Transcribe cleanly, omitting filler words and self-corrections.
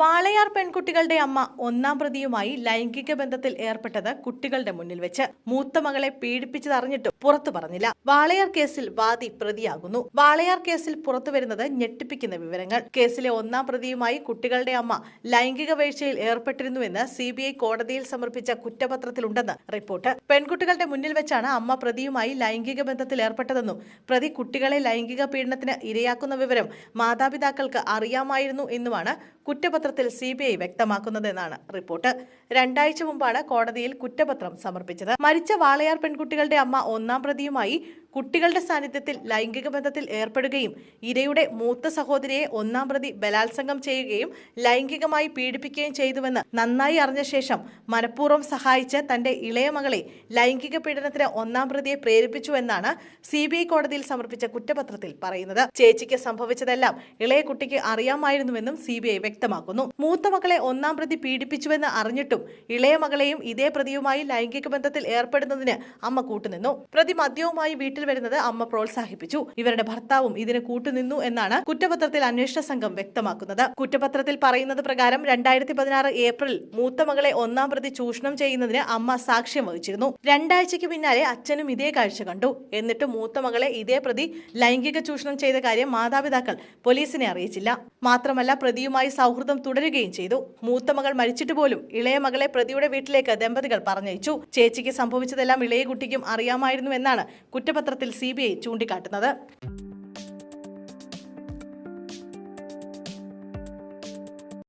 വാളയാർ പെൺകുട്ടികളുടെ അമ്മ ഒന്നാം പ്രതിയുമായി ലൈംഗിക ബന്ധത്തിൽ ഏർപ്പെട്ടത് കുട്ടികളുടെ മുന്നിൽ വെച്ച് മൂത്ത മകളെ പീഡിപ്പിച്ചതറിഞ്ഞിട്ടും പുറത്തു പറഞ്ഞില്ല. വാളയാർ കേസിൽ വാദി പ്രതിയാകുന്നു. വാളയാർ കേസിൽ പുറത്തുവരുന്നത് ഞെട്ടിപ്പിക്കുന്ന വിവരങ്ങൾ. കേസിലെ ഒന്നാം പ്രതിയുമായി കുട്ടികളുടെ അമ്മ ലൈംഗിക വീഴ്ചയിൽ ഏർപ്പെട്ടിരുന്നുവെന്ന് CBI കോടതിയിൽ സമർപ്പിച്ച കുറ്റപത്രത്തിലുണ്ടെന്ന് റിപ്പോർട്ട്. പെൺകുട്ടികളുടെ മുന്നിൽ വെച്ചാണ് അമ്മ പ്രതിയുമായി ലൈംഗിക ബന്ധത്തിൽ ഏർപ്പെട്ടതെന്നും പ്രതി കുട്ടികളെ ലൈംഗിക പീഡനത്തിന് ഇരയാക്കുന്ന വിവരം മാതാപിതാക്കൾക്ക് അറിയാമായിരുന്നു എന്നുമാണ് കുറ്റപത്രത്തിൽ CBI വ്യക്തമാക്കുന്നതെന്നാണ് റിപ്പോർട്ട്. 2 ആഴ്ച മുമ്പാണ് കോടതിയിൽ കുറ്റപത്രം സമർപ്പിച്ചത്. മരിച്ച വാളയാർ പെൺകുട്ടികളുടെ അമ്മ ഒന്നാം പ്രതിയുമായി കുട്ടികളുടെ സാന്നിധ്യത്തിൽ ലൈംഗിക ബന്ധത്തിൽ ഏർപ്പെടുകയും ഇരയുടെ മൂത്ത സഹോദരിയെ ഒന്നാം പ്രതി ബലാത്സംഗം ചെയ്യുകയും ലൈംഗികമായി പീഡിപ്പിക്കുകയും ചെയ്തുവെന്ന് നന്നായി അറിഞ്ഞ ശേഷം മനഃപൂർവ്വം സഹായിച്ച് തന്റെ ഇളയ മകളെ ലൈംഗിക പീഡനത്തിന് ഒന്നാം പ്രതിയെ പ്രേരിപ്പിച്ചുവെന്നാണ് CBI കോടതിയിൽ സമർപ്പിച്ച കുറ്റപത്രത്തിൽ പറയുന്നത്. ചേച്ചിക്ക് സംഭവിച്ചതെല്ലാം ഇളയ കുട്ടിക്ക് അറിയാമായിരുന്നുവെന്നും CBI വ്യക്തമാക്കുന്നു. മൂത്ത മകളെ ഒന്നാം പ്രതി പീഡിപ്പിച്ചുവെന്ന് അറിഞ്ഞിട്ടും ഇളയ മകളെയും ഇതേ പ്രതിയുമായി ലൈംഗിക ബന്ധത്തിൽ ഏർപ്പെടുന്നതിന് അമ്മ കൂട്ടുനിന്നു. പ്രതി മദ്യവുമായി വീട്ടിൽ വരുന്നത് അമ്മ പ്രോത്സാഹിപ്പിച്ചു. ഇവരുടെ ഭർത്താവും ഇതിന് കൂട്ടുനിന്നു എന്നാണ് കുറ്റപത്രത്തിൽ അന്വേഷണ സംഘം വ്യക്തമാക്കുന്നത്. കുറ്റപത്രത്തിൽ പറയുന്നത് പ്രകാരം 2016 ഏപ്രിൽ മൂത്ത മകളെ ഒന്നാം പ്രതി ചൂഷണം ചെയ്യുന്നതിന് അമ്മ സാക്ഷ്യം വഹിച്ചിരുന്നു. 2 ആഴ്ചയ്ക്ക് പിന്നാലെ അച്ഛനും ഇതേ കാഴ്ച കണ്ടു. എന്നിട്ട് മൂത്ത മകളെ ഇതേ പ്രതി ലൈംഗിക ചൂഷണം ചെയ്ത കാര്യം മാതാപിതാക്കൾ പോലീസിനെ അറിയിച്ചില്ല. മാത്രമല്ല പ്രതിയുമായി സൗഹൃദം തുടരുകയും ചെയ്തു. മൂത്ത മകൾ മരിച്ചിട്ട് പോലും ഇളയ മകളെ പ്രതിയുടെ വീട്ടിലേക്ക് ദമ്പതികൾ പറഞ്ഞയച്ചു. ചേച്ചിക്ക് സംഭവിച്ചതെല്ലാം ഇളയ കുട്ടിക്കും അറിയാമായിരുന്നു എന്നാണ് കുറ്റപത്രത്തിൽ CBI ചൂണ്ടിക്കാട്ടുന്നത്.